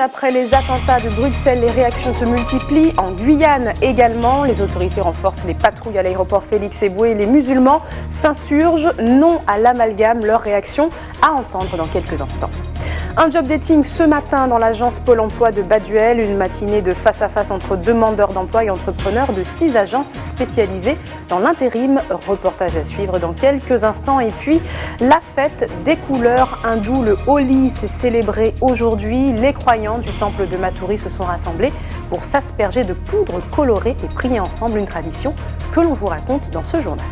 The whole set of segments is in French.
après les attentats de Bruxelles, les réactions se multiplient. En Guyane également, les autorités renforcent les patrouilles à l'aéroport Félix-Éboué. Les musulmans s'insurgent. Non à l'amalgame, leur réaction à entendre dans quelques instants. Un job dating ce matin dans l'agence Pôle emploi de Baduel, une matinée de face-à-face entre demandeurs d'emploi et entrepreneurs de 6 agences spécialisées dans l'intérim. Reportage à suivre dans quelques instants. Et puis, la fête des couleurs hindoues, le Holi, s'est célébré aujourd'hui. Les croyants du temple de Maturi se sont rassemblés pour s'asperger de poudre colorée et prier ensemble, une tradition que l'on vous raconte dans ce journal.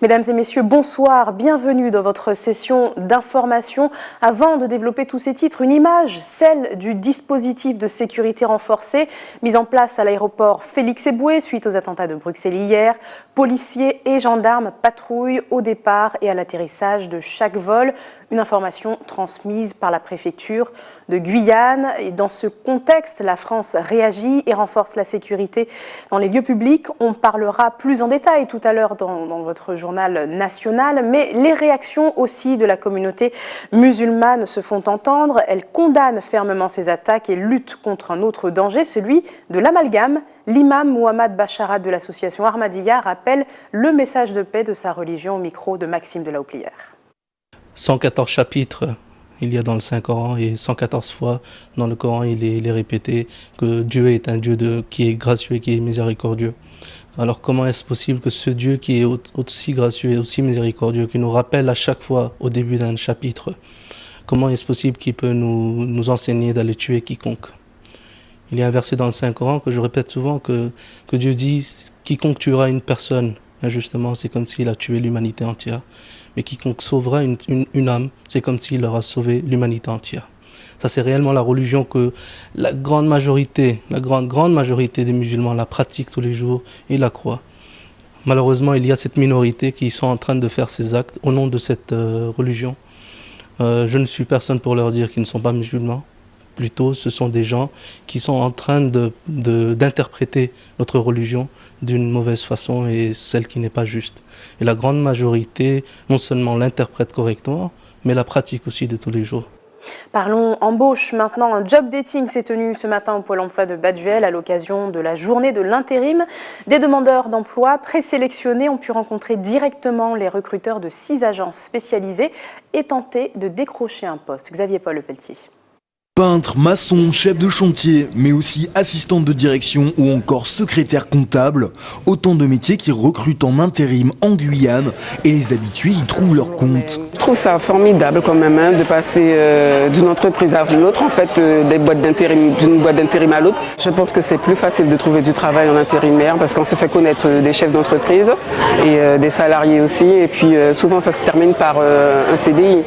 Mesdames et messieurs, bonsoir, bienvenue dans votre session d'information. Avant de développer tous ces titres, une image, celle du dispositif de sécurité renforcée mis en place à l'aéroport Félix-Éboué suite aux attentats de Bruxelles hier. Policiers et gendarmes patrouillent au départ et à l'atterrissage de chaque vol. Une information transmise par la préfecture de Guyane. Et dans ce contexte, la France réagit et renforce la sécurité dans les lieux publics. On parlera plus en détail tout à l'heure dans votre journal national, mais les réactions aussi de la communauté musulmane se font entendre. Elle condamne fermement ces attaques et lutte contre un autre danger, celui de l'amalgame. L'imam Mohamed Bacharat de l'association Ahmadiyya rappelle le message de paix de sa religion au micro de Maxime de la Houplière. 114 chapitres il y a dans le Saint-Coran et 114 fois dans le Coran il est répété que Dieu est un Dieu qui est gracieux et qui est miséricordieux. Alors comment est-ce possible que ce Dieu qui est aussi gracieux et aussi miséricordieux, qui nous rappelle à chaque fois au début d'un chapitre, comment est-ce possible qu'il peut nous enseigner d'aller tuer quiconque? Il y a un verset dans le Saint-Coran que je répète souvent que Dieu dit « Quiconque tuera une personne injustement, c'est comme s'il a tué l'humanité entière. Mais quiconque sauvera une âme, c'est comme s'il aura sauvé l'humanité entière. » Ça, c'est réellement la religion que la grande majorité des musulmans la pratiquent tous les jours et la croient. Malheureusement, il y a cette minorité qui sont en train de faire ces actes au nom de cette religion. Je ne suis personne pour leur dire qu'ils ne sont pas musulmans. Plutôt, ce sont des gens qui sont en train d'interpréter notre religion d'une mauvaise façon et celle qui n'est pas juste. Et la grande majorité, non seulement l'interprète correctement, mais la pratique aussi de tous les jours. Parlons embauche maintenant. Un job dating s'est tenu ce matin au Pôle emploi de Baduel à l'occasion de la journée de l'intérim. Des demandeurs d'emploi présélectionnés ont pu rencontrer directement les recruteurs de 6 agences spécialisées et tenter de décrocher un poste. Xavier Paul Lepelletier. Peintre, maçon, chef de chantier, mais aussi assistante de direction ou encore secrétaire comptable. Autant de métiers qui recrutent en intérim en Guyane et les habitués y trouvent leur compte. Je trouve ça formidable quand même de passer d'une entreprise à l'autre, en fait, d'une boîte d'intérim à l'autre. Je pense que c'est plus facile de trouver du travail en intérimaire parce qu'on se fait connaître des chefs d'entreprise et des salariés aussi. Et puis souvent ça se termine par un CDI.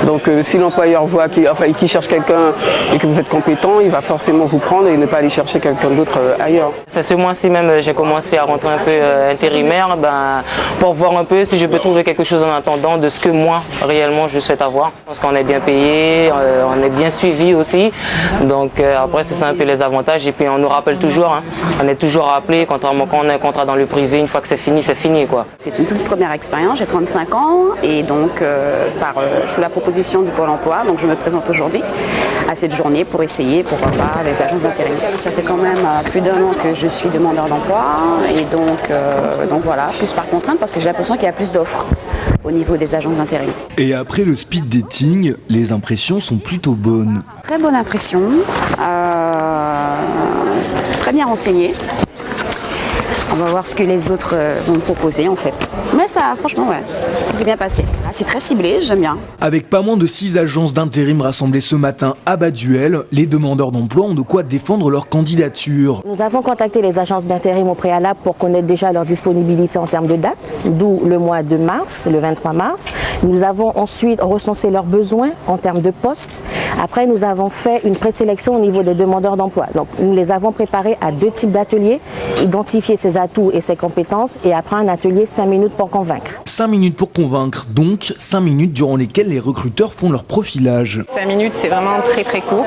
Donc si l'employeur voit qu'il cherche quelqu'un et que vous êtes compétent, il va forcément vous prendre et ne pas aller chercher quelqu'un d'autre ailleurs. C'est ce mois-ci même, j'ai commencé à rentrer un peu intérimaire pour voir un peu si je peux trouver quelque chose en attendant de ce que moi, réellement, je souhaite avoir. Je pense qu'on est bien payé, on est bien suivi aussi. Donc après, c'est ça un peu les avantages. Et puis on nous rappelle toujours, on est toujours rappelé, contrairement quand on a un contrat dans le privé, une fois que c'est fini, quoi. C'est une toute première expérience, j'ai 35 ans et donc sous la proposition du Pôle emploi, donc je me présente aujourd'hui à cette journée pour essayer, pourquoi pas, les agences d'intérim. Ça fait quand même plus d'1 an que je suis demandeur d'emploi et donc voilà, plus par contrainte parce que j'ai l'impression qu'il y a plus d'offres au niveau des agences d'intérim. Et après le speed dating, les impressions sont plutôt bonnes. Très bonne impression, très bien renseigné. On va voir ce que les autres vont me proposer en fait. Mais ça, franchement, ouais, ça s'est bien passé. C'est très ciblé, j'aime bien. Avec pas moins de 6 agences d'intérim rassemblées ce matin à Baduel, les demandeurs d'emploi ont de quoi défendre leur candidature. Nous avons contacté les agences d'intérim au préalable pour connaître déjà leur disponibilité en termes de date, d'où le mois de mars, le 23 mars. Nous avons ensuite recensé leurs besoins en termes de postes. Après, nous avons fait une présélection au niveau des demandeurs d'emploi. Donc, nous les avons préparés à 2 types d'ateliers, identifier ses atouts et ses compétences, et après un atelier 5 minutes pour convaincre. 5 minutes pour convaincre, donc donc 5 minutes durant lesquelles les recruteurs font leur profilage. 5 minutes, c'est vraiment très très court.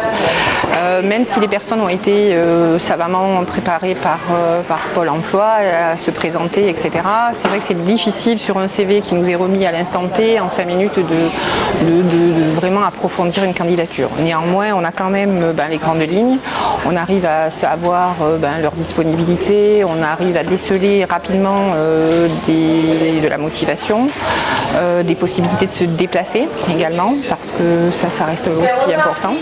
Même si les personnes ont été savamment préparées par Pôle emploi à se présenter, etc. C'est vrai que c'est difficile sur un CV qui nous est remis à l'instant T en 5 minutes de vraiment approfondir une candidature. Néanmoins, on a quand même les grandes lignes. On arrive à savoir leur disponibilité, on arrive à déceler rapidement de la motivation, des possibilités de se déplacer également, parce que ça reste aussi important.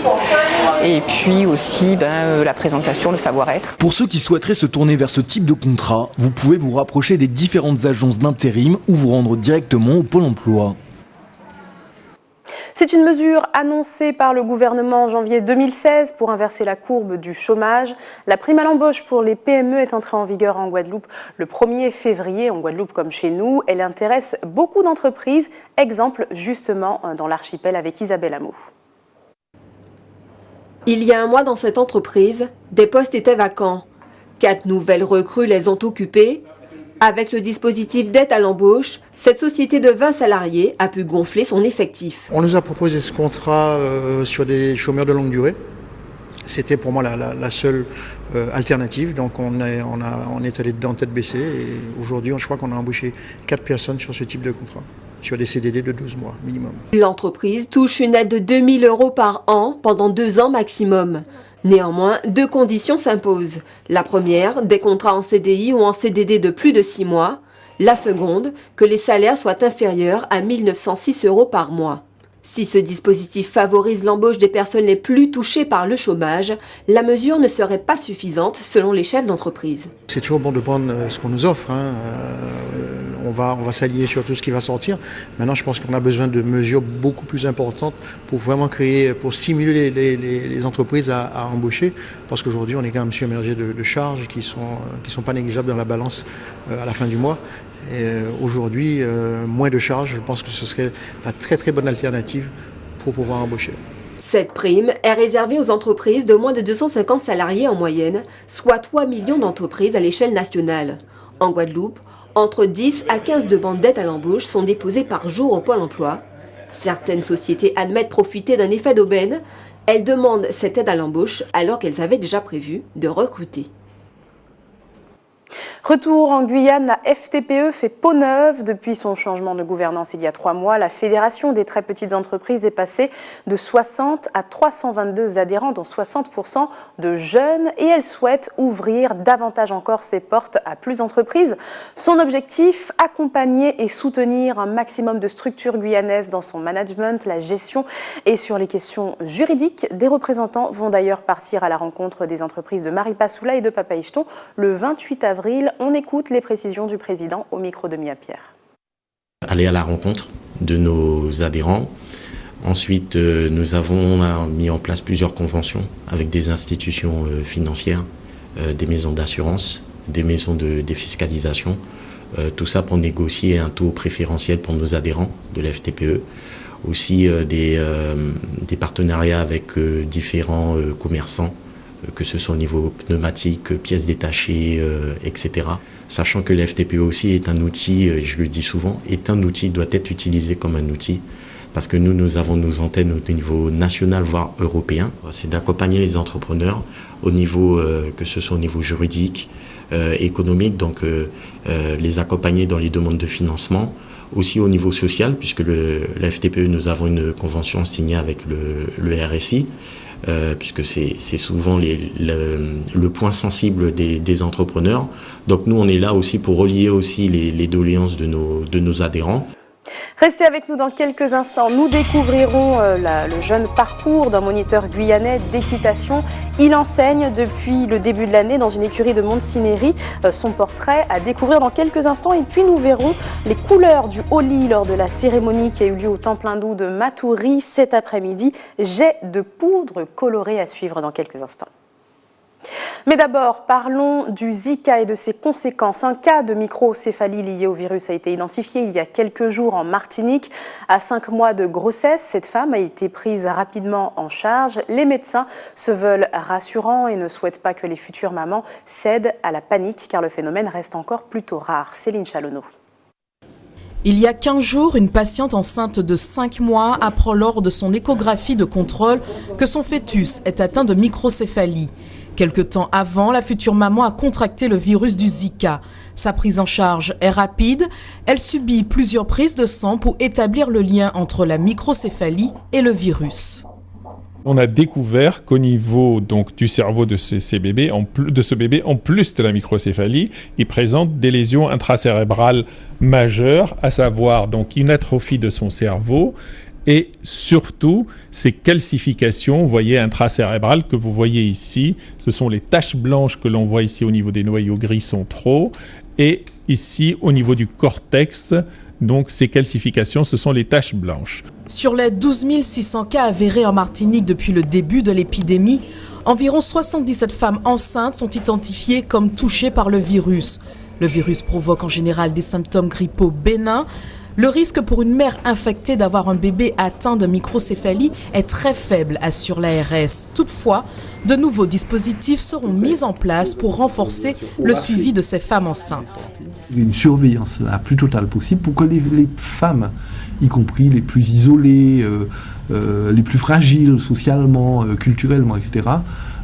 Et puis aussi la présentation, le savoir-être. Pour ceux qui souhaiteraient se tourner vers ce type de contrat, vous pouvez vous rapprocher des différentes agences d'intérim ou vous rendre directement au Pôle emploi. C'est une mesure annoncée par le gouvernement en janvier 2016 pour inverser la courbe du chômage. La prime à l'embauche pour les PME est entrée en vigueur en Guadeloupe le 1er février, en Guadeloupe comme chez nous. Elle intéresse beaucoup d'entreprises. Exemple justement dans l'archipel avec Isabelle Amou. Il y a un mois dans cette entreprise, des postes étaient vacants. 4 nouvelles recrues les ont occupées. Avec le dispositif d'aide à l'embauche, cette société de 20 salariés a pu gonfler son effectif. On nous a proposé ce contrat sur des chômeurs de longue durée. C'était pour moi la seule alternative. Donc on est allé dedans tête baissée. Et aujourd'hui, je crois qu'on a embauché 4 personnes sur ce type de contrat, sur des CDD de 12 mois minimum. L'entreprise touche une aide de 2 000 € par an pendant 2 ans maximum. Néanmoins, 2 conditions s'imposent. La première, des contrats en CDI ou en CDD de plus de 6 mois. La seconde, que les salaires soient inférieurs à 1 906 € par mois. Si ce dispositif favorise l'embauche des personnes les plus touchées par le chômage, la mesure ne serait pas suffisante selon les chefs d'entreprise. C'est toujours bon de prendre ce qu'on nous offre. On va s'allier sur tout ce qui va sortir. Maintenant, je pense qu'on a besoin de mesures beaucoup plus importantes pour vraiment pour stimuler les entreprises à embaucher. Parce qu'aujourd'hui, on est quand même submergé de charges qui sont pas négligeables dans la balance à la fin du mois. Et aujourd'hui, moins de charges, je pense que ce serait la très très bonne alternative pour pouvoir embaucher. Cette prime est réservée aux entreprises de moins de 250 salariés en moyenne, soit 3 millions d'entreprises à l'échelle nationale. En Guadeloupe, entre 10 à 15 demandes d'aide à l'embauche sont déposées par jour au Pôle emploi. Certaines sociétés admettent profiter d'un effet d'aubaine. Elles demandent cette aide à l'embauche alors qu'elles avaient déjà prévu de recruter. Retour en Guyane, la FTPE fait peau neuve. Depuis son changement de gouvernance il y a 3 mois, la Fédération des très petites entreprises est passée de 60 à 322 adhérents, dont 60% de jeunes, et elle souhaite ouvrir davantage encore ses portes à plus d'entreprises. Son objectif, accompagner et soutenir un maximum de structures guyanaises dans son management, la gestion et sur les questions juridiques. Des représentants vont d'ailleurs partir à la rencontre des entreprises de Maripasoula et de Papaïcheton le 28 avril. On écoute les précisions du président au micro de Mia Pierre. Aller à la rencontre de nos adhérents. Ensuite, nous avons mis en place plusieurs conventions avec des institutions financières, des maisons d'assurance, des maisons de défiscalisation. Tout ça pour négocier un taux préférentiel pour nos adhérents de la FTPE. Aussi des partenariats avec différents commerçants, que ce soit au niveau pneumatique, pièces détachées, etc. Sachant que la FTPE aussi est un outil, je le dis souvent, doit être utilisé comme un outil, parce que nous avons nos antennes au niveau national, voire européen. C'est d'accompagner les entrepreneurs au niveau, que ce soit au niveau juridique, économique, donc les accompagner dans les demandes de financement, aussi au niveau social, puisque la FTPE, nous avons une convention signée avec le RSI, puisque c'est souvent le point sensible des entrepreneurs. Donc nous, on est là aussi pour relier aussi les doléances de nos adhérents. Restez avec nous dans quelques instants. Nous découvrirons le jeune parcours d'un moniteur guyanais d'équitation. Il enseigne depuis le début de l'année dans une écurie de Montsinéry. Son portrait à découvrir dans quelques instants. Et puis nous verrons les couleurs du Holi lors de la cérémonie qui a eu lieu au Temple hindou de Maturi cet après-midi. Jet de poudre colorée à suivre dans quelques instants. Mais d'abord, parlons du Zika et de ses conséquences. Un cas de microcéphalie lié au virus a été identifié il y a quelques jours en Martinique. À 5 mois de grossesse, cette femme a été prise rapidement en charge. Les médecins se veulent rassurants et ne souhaitent pas que les futures mamans cèdent à la panique car le phénomène reste encore plutôt rare. Céline Chalonneau. Il y a 15 jours, une patiente enceinte de 5 mois apprend lors de son échographie de contrôle que son fœtus est atteint de microcéphalie. Quelque temps avant, la future maman a contracté le virus du Zika. Sa prise en charge est rapide. Elle subit plusieurs prises de sang pour établir le lien entre la microcéphalie et le virus. On a découvert qu'au niveau donc du cerveau de ce bébé, en plus de la microcéphalie, il présente des lésions intracérébrales majeures, à savoir donc une atrophie de son cerveau et surtout ces calcifications, vous voyez, intracérébrales que vous voyez ici. Ce sont les taches blanches que l'on voit ici au niveau des noyaux gris centraux et ici au niveau du cortex. Donc ces calcifications, ce sont les taches blanches. Sur les 12 600 cas avérés en Martinique depuis le début de l'épidémie, environ 77 femmes enceintes sont identifiées comme touchées par le virus. Le virus provoque en général des symptômes grippaux bénins. Le risque pour une mère infectée d'avoir un bébé atteint de microcéphalie est très faible, assure l'ARS. Toutefois, de nouveaux dispositifs seront mis en place pour renforcer le suivi de ces femmes enceintes. Une surveillance la plus totale possible pour que les femmes, y compris les plus isolées, les plus fragiles socialement, culturellement, etc.,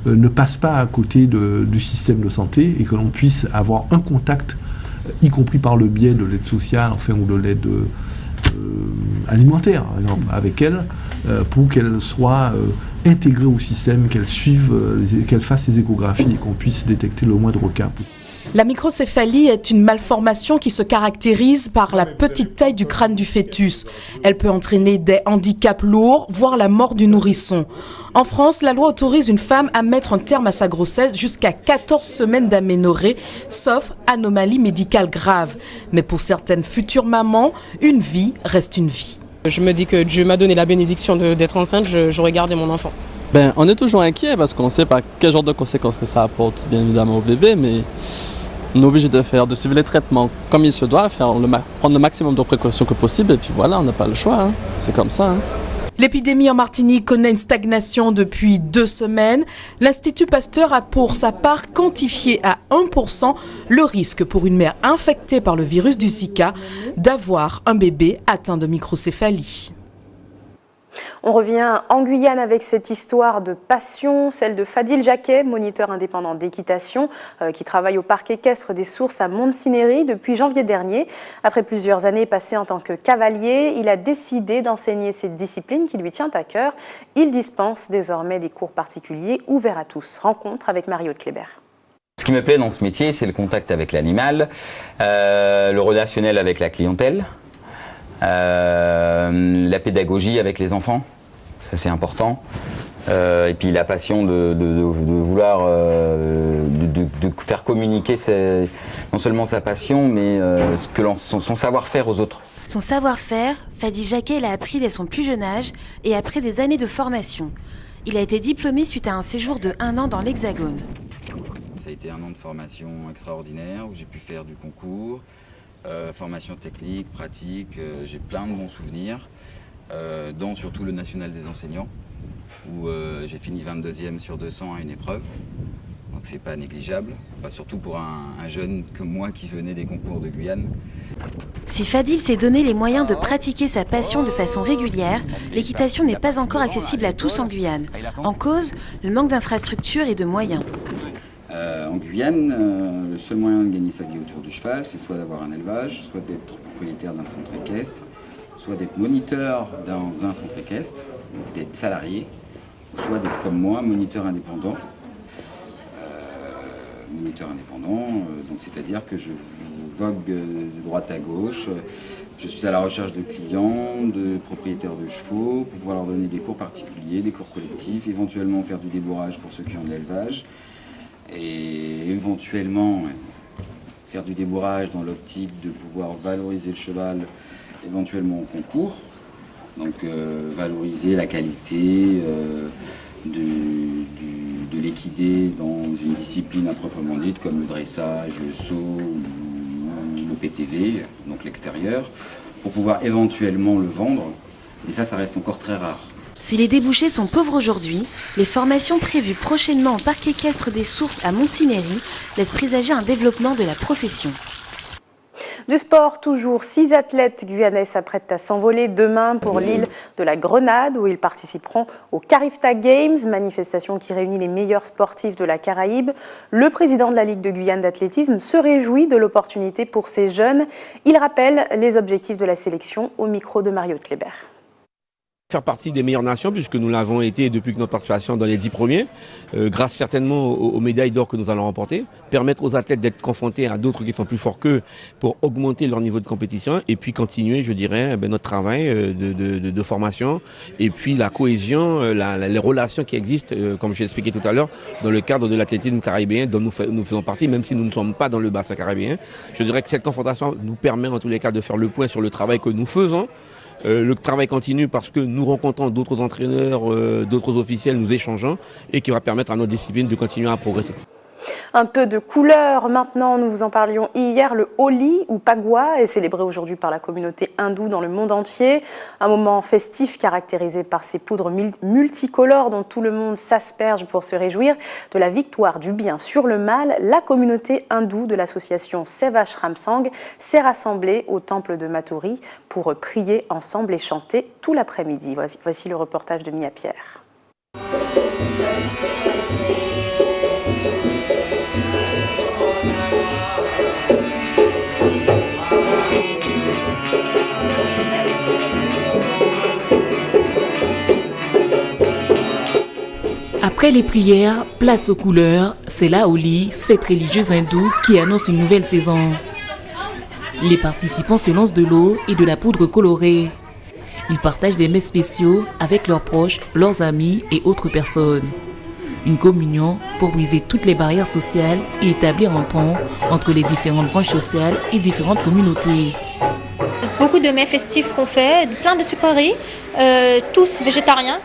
ne passent pas à côté du système de santé et que l'on puisse avoir un contact, y compris par le biais de l'aide sociale, enfin, ou de l'aide alimentaire, par exemple, avec elles, pour qu'elles soient intégrées au système, qu'elles suivent, qu'elles fassent les échographies et qu'on puisse détecter le moindre cas. La microcéphalie est une malformation qui se caractérise par la petite taille du crâne du fœtus. Elle peut entraîner des handicaps lourds, voire la mort du nourrisson. En France, la loi autorise une femme à mettre un terme à sa grossesse jusqu'à 14 semaines d'aménorrhée, sauf anomalie médicale grave. Mais pour certaines futures mamans, une vie reste une vie. Je me dis que Dieu m'a donné la bénédiction d'être enceinte, j'aurais gardé mon enfant. On est toujours inquiet parce qu'on ne sait pas quel genre de conséquences que ça apporte bien évidemment au bébé, mais on est obligé de suivre les traitements comme il se doit, prendre le maximum de précautions que possible et puis voilà, on n'a pas le choix, c'est comme ça. L'épidémie en Martinique connaît une stagnation depuis 2 semaines. L'Institut Pasteur a pour sa part quantifié à 1% le risque pour une mère infectée par le virus du Zika d'avoir un bébé atteint de microcéphalie. On revient en Guyane avec cette histoire de passion, celle de Fadil Jacquet, moniteur indépendant d'équitation, qui travaille au parc équestre des Sources à Montsinéry depuis janvier dernier. Après plusieurs années passées en tant que cavalier, il a décidé d'enseigner cette discipline qui lui tient à cœur. Il dispense désormais des cours particuliers ouverts à tous. Rencontre avec Mario de Kléber. Ce qui me plaît dans ce métier, c'est le contact avec l'animal, le relationnel avec la clientèle. La pédagogie avec les enfants, ça c'est important. Et puis la passion de vouloir de faire communiquer non seulement sa passion, mais son savoir-faire aux autres. Son savoir-faire, Fadil Jacquet l'a appris dès son plus jeune âge et après des années de formation. Il a été diplômé suite à un séjour de 1 an dans l'Hexagone. Ça a été 1 an de formation extraordinaire où j'ai pu faire du concours. Formation technique, pratique, j'ai plein de bons souvenirs, dont surtout le national des enseignants, où j'ai fini 22e sur 200 à une épreuve, donc c'est pas négligeable, enfin, surtout pour un jeune comme moi qui venait des concours de Guyane. Si Fadil s'est donné les moyens de pratiquer sa passion de façon régulière, l'équitation n'est pas encore accessible à tous en Guyane. En cause, le manque d'infrastructures et de moyens. En Guyane, le seul moyen de gagner sa vie autour du cheval, c'est soit d'avoir un élevage, soit d'être propriétaire d'un centre équestre, soit d'être moniteur dans un centre équestre, d'être salarié, soit d'être comme moi, moniteur indépendant. Donc c'est-à-dire que je vogue de droite à gauche, je suis à la recherche de clients, de propriétaires de chevaux, pour pouvoir leur donner des cours particuliers, des cours collectifs, éventuellement faire du débourrage pour ceux qui ont de l'élevage. Et éventuellement faire du débourrage dans l'optique de pouvoir valoriser le cheval éventuellement au concours, donc valoriser la qualité de l'équidé dans une discipline à proprement dite comme le dressage, le saut ou le PTV, donc l'extérieur, pour pouvoir éventuellement le vendre, et ça reste encore très rare. Si les débouchés sont pauvres aujourd'hui, les formations prévues prochainement au parc équestre des Sources à Montsinéry laissent présager un développement de la profession. Du sport, toujours 6 athlètes guyanais s'apprêtent à s'envoler demain pour l'île de la Grenade où ils participeront au Carifta Games, manifestation qui réunit les meilleurs sportifs de la Caraïbe. Le président de la Ligue de Guyane d'athlétisme se réjouit de l'opportunité pour ces jeunes. Il rappelle les objectifs de la sélection au micro de Mario Kleber. Faire partie des meilleures nations puisque nous l'avons été depuis notre participation dans les 10 premiers, grâce certainement aux médailles d'or que nous allons remporter, permettre aux athlètes d'être confrontés à d'autres qui sont plus forts qu'eux pour augmenter leur niveau de compétition et puis continuer, je dirais, notre travail de formation et puis la cohésion, les relations qui existent, comme j'ai expliqué tout à l'heure, dans le cadre de l'athlétisme caribéen dont nous faisons partie, même si nous ne sommes pas dans le bassin caribéen. Je dirais que cette confrontation nous permet en tous les cas de faire le point sur le travail que nous faisons. Le travail continue parce que nous rencontrons d'autres entraîneurs, d'autres officiels, nous échangeons et qui va permettre à notre discipline de continuer à progresser. Un peu de couleur maintenant, nous vous en parlions hier, le Holi ou Pagua est célébré aujourd'hui par la communauté hindoue dans le monde entier. Un moment festif caractérisé par ces poudres multicolores dont tout le monde s'asperge pour se réjouir de la victoire du bien sur le mal. La communauté hindoue de l'association Sevashram Sangh s'est rassemblée au temple de Mathuri pour prier ensemble et chanter tout l'après-midi. Voici le reportage de Mia Pierre. Après les prières, place aux couleurs, c'est la Holi, fête religieuse hindoue qui annonce une nouvelle saison. Les participants se lancent de l'eau et de la poudre colorée. Ils partagent des mets spéciaux avec leurs proches, leurs amis et autres personnes. Une communion pour briser toutes les barrières sociales et établir un pont entre les différentes branches sociales et différentes communautés. Beaucoup de mets festifs qu'on fait, plein de sucreries, tous végétariens,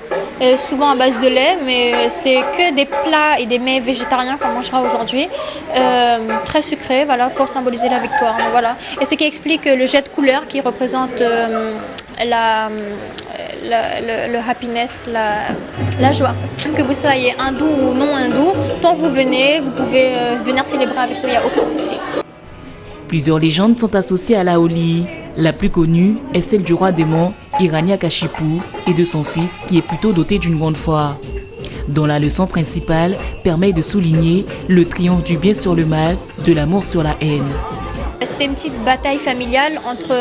souvent à base de lait, mais c'est que des plats et des mets végétariens qu'on mangera aujourd'hui, très sucrés, voilà, pour symboliser la victoire. Donc, voilà. Et ce qui explique le jet de couleur qui représente le happiness, la joie. Que vous soyez hindou ou non hindou, tant que vous venez, vous pouvez venir célébrer avec nous, il n'y a aucun souci. Plusieurs légendes sont associées à la Holi. La plus connue est celle du roi démon Hiranyakashipu et de son fils qui est plutôt doté d'une grande foi, dont la leçon principale permet de souligner le triomphe du bien sur le mal, de l'amour sur la haine. C'était une petite bataille familiale entre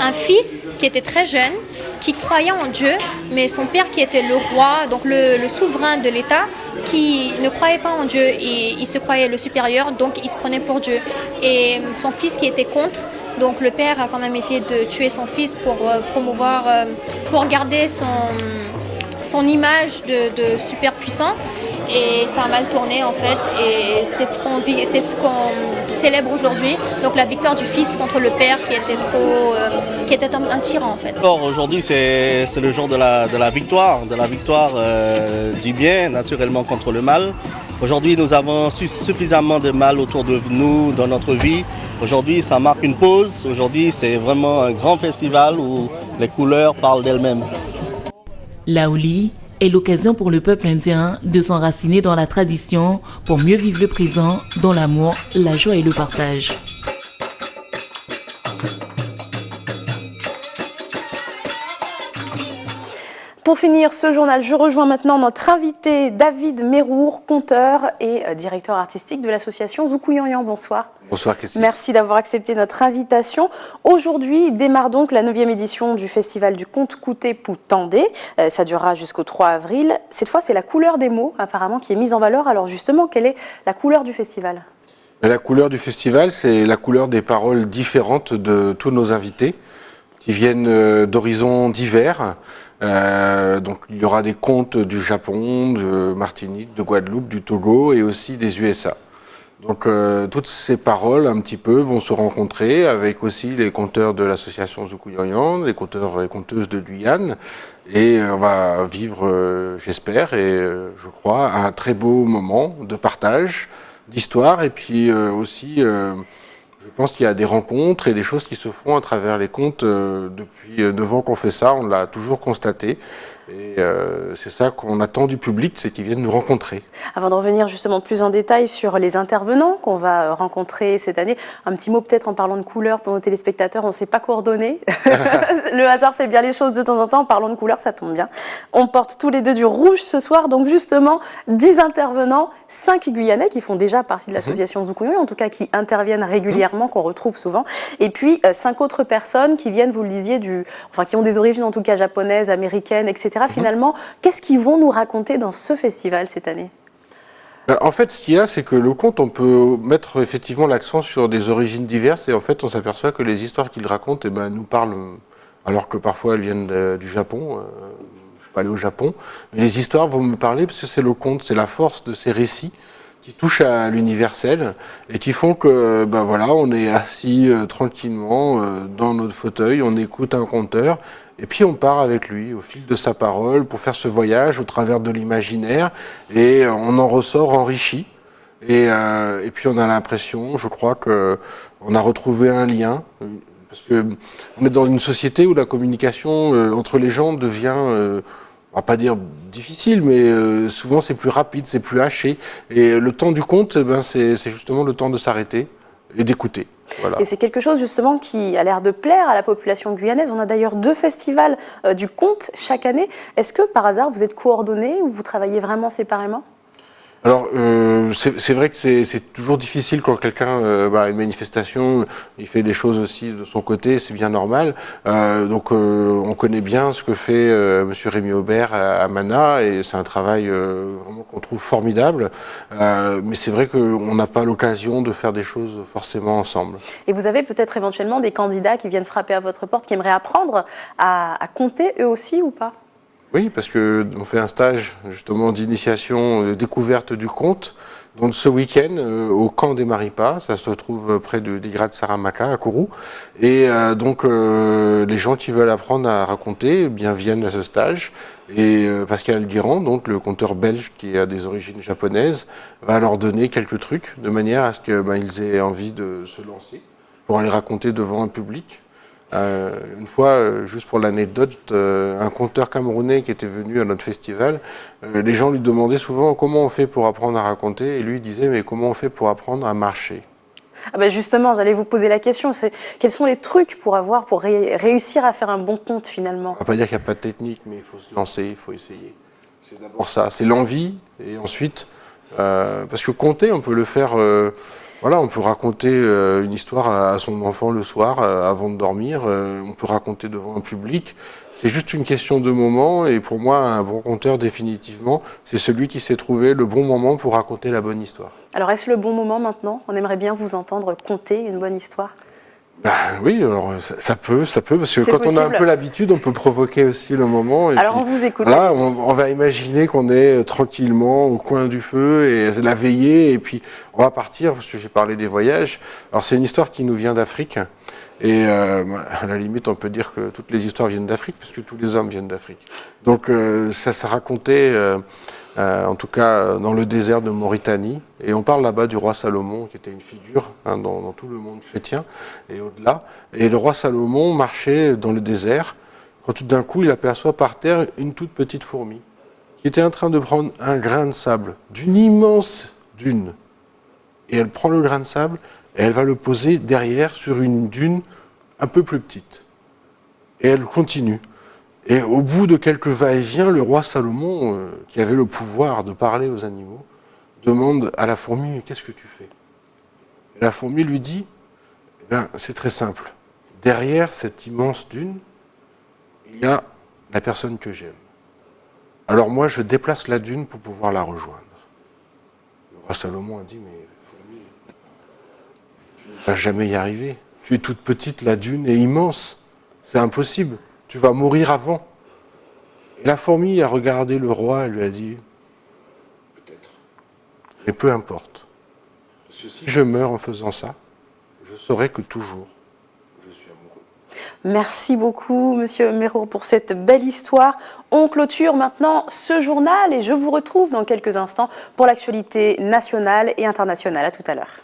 un fils qui était très jeune, qui croyait en Dieu, mais son père qui était le roi, donc le souverain de l'État, qui ne croyait pas en Dieu et il se croyait le supérieur, donc il se prenait pour Dieu. Et son fils qui était contre, donc le père a quand même essayé de tuer son fils pour promouvoir, pour garder son image de super puissant, et ça a mal tourné en fait, et c'est ce qu'on célèbre aujourd'hui, donc la victoire du fils contre le père qui était un tyran en fait. Aujourd'hui c'est le jour de la victoire du bien naturellement contre le mal. Aujourd'hui nous avons suffisamment de mal autour de nous dans notre vie. Aujourd'hui ça marque une pause, aujourd'hui c'est vraiment un grand festival où les couleurs parlent d'elles-mêmes. La Holi est l'occasion pour le peuple indien de s'enraciner dans la tradition pour mieux vivre le présent dans l'amour, la joie et le partage. Pour finir ce journal, je rejoins maintenant notre invité David Mérour, conteur et directeur artistique de l'association Zukuyanyan. Bonsoir. Bonsoir Christine. Merci d'avoir accepté notre invitation. Aujourd'hui démarre donc la 9e édition du festival du conte Kouté Pou Tandé. Ça durera jusqu'au 3 avril. Cette fois, c'est la couleur des mots apparemment qui est mise en valeur. Alors justement, quelle est la couleur du festival ? La couleur du festival, c'est la couleur des paroles différentes de tous nos invités qui viennent d'horizons divers. Donc il y aura des contes du Japon, de Martinique, de Guadeloupe, du Togo et aussi des USA. Donc toutes ces paroles un petit peu vont se rencontrer avec aussi les conteurs de l'association Zukuyanyan, les conteurs et conteuses de Guyane, et on va vivre, j'espère et je crois, un très beau moment de partage, d'histoire, et puis aussi je pense qu'il y a des rencontres et des choses qui se font à travers les contes. Depuis 9 ans qu'on fait ça, on l'a toujours constaté. Et c'est ça qu'on attend du public, c'est qu'ils viennent nous rencontrer. Avant de revenir justement plus en détail sur les intervenants qu'on va rencontrer cette année, un petit mot peut-être en parlant de couleurs pour nos téléspectateurs, on ne s'est pas coordonné. Le hasard fait bien les choses de temps en temps, en parlant de couleurs, ça tombe bien. On porte tous les deux du rouge ce soir, donc justement 10 intervenants, 5 Guyanais qui font déjà partie de l'association Zoukouyon, en tout cas qui interviennent régulièrement, qu'on retrouve souvent, et puis 5 autres personnes qui viennent, vous le disiez, qui ont des origines en tout cas japonaises, américaines, etc. Finalement, qu'est-ce qu'ils vont nous raconter dans ce festival cette année ? En fait, ce qu'il y a, c'est que le conte, on peut mettre effectivement l'accent sur des origines diverses, et en fait, on s'aperçoit que les histoires qu'ils racontent nous parlent, alors que parfois elles viennent du Japon. Je ne suis pas allé au Japon, mais les histoires vont me parler parce que c'est le conte, c'est la force de ces récits qui touchent à l'universel et qui font que, on est assis tranquillement dans notre fauteuil, on écoute un conteur. Et puis on part avec lui au fil de sa parole pour faire ce voyage au travers de l'imaginaire et on en ressort enrichi. Et puis on a l'impression, je crois qu'on a retrouvé un lien. Parce qu'on est dans une société où la communication entre les gens devient, on va pas dire difficile, mais souvent c'est plus rapide, c'est plus haché. Et le temps du conte, c'est justement le temps de s'arrêter et d'écouter. Voilà. Et c'est quelque chose justement qui a l'air de plaire à la population guyanaise. On a d'ailleurs 2 festivals du conte chaque année. Est-ce que par hasard vous êtes coordonnés ou vous travaillez vraiment séparément ? Alors, c'est vrai que c'est toujours difficile quand quelqu'un a une manifestation, il fait des choses aussi de son côté, c'est bien normal. Donc, on connaît bien ce que fait Monsieur Rémi Aubert à Mana, et c'est un travail vraiment qu'on trouve formidable. Mais c'est vrai qu'on n'a pas l'occasion de faire des choses forcément ensemble. Et vous avez peut-être éventuellement des candidats qui viennent frapper à votre porte, qui aimeraient apprendre à compter eux aussi ou pas ? Oui, parce qu'on fait un stage justement d'initiation, de découverte du conte. Donc ce week-end, au camp des Maripas, ça se trouve près des grades de Saramaka, à Kourou. Et donc les gens qui veulent apprendre à raconter viennent à ce stage. Et Pascal Guirand, donc le conteur belge qui a des origines japonaises, va leur donner quelques trucs de manière à ce qu'ils aient envie de se lancer pour aller raconter devant un public. Une fois, juste pour l'anecdote, un conteur camerounais qui était venu à notre festival, les gens lui demandaient souvent comment on fait pour apprendre à raconter, et lui disait mais comment on fait pour apprendre à marcher ? Justement, j'allais vous poser la question, quels sont les trucs pour réussir à faire un bon conte finalement ? On ne va pas dire qu'il n'y a pas de technique, mais il faut se lancer, il faut essayer. C'est d'abord ça, c'est l'envie, et ensuite, parce que conter, on peut le faire... on peut raconter une histoire à son enfant le soir avant de dormir, on peut raconter devant un public. C'est juste une question de moment, et pour moi, un bon conteur, définitivement, c'est celui qui sait trouver le bon moment pour raconter la bonne histoire. Alors, est-ce le bon moment maintenant ? On aimerait bien vous entendre conter une bonne histoire. Oui, alors ça peut, parce que quand on a un peu l'habitude, on peut provoquer aussi le moment. Et alors puis, on vous écoute. Là, on va imaginer qu'on est tranquillement au coin du feu et la veillée, et puis on va partir, parce que j'ai parlé des voyages. Alors c'est une histoire qui nous vient d'Afrique, et à la limite on peut dire que toutes les histoires viennent d'Afrique, parce que tous les hommes viennent d'Afrique. Donc ça racontait... en tout cas dans le désert de Mauritanie, et on parle là-bas du roi Salomon qui était une figure dans tout le monde chrétien et au-delà, et le roi Salomon marchait dans le désert quand tout d'un coup il aperçoit par terre une toute petite fourmi qui était en train de prendre un grain de sable d'une immense dune, et elle prend le grain de sable et elle va le poser derrière sur une dune un peu plus petite, et elle continue. Et au bout de quelques va-et-vient, le roi Salomon, qui avait le pouvoir de parler aux animaux, demande à la fourmi « Qu'est-ce que tu fais ?» Et la fourmi lui dit « C'est très simple. Derrière cette immense dune, il y a la personne que j'aime. Alors moi, je déplace la dune pour pouvoir la rejoindre. » Le roi Salomon a dit « Mais fourmi, tu ne vas jamais y arriver. Tu es toute petite, la dune est immense. C'est impossible. Tu vas mourir avant. » Et la fourmi a regardé le roi et lui a dit « Peut-être. Mais peu importe. Parce que si je meurs en faisant ça, je saurai que toujours je suis amoureux. » Merci beaucoup, Monsieur Méraud, pour cette belle histoire. On clôture maintenant ce journal et je vous retrouve dans quelques instants pour l'actualité nationale et internationale. À tout à l'heure.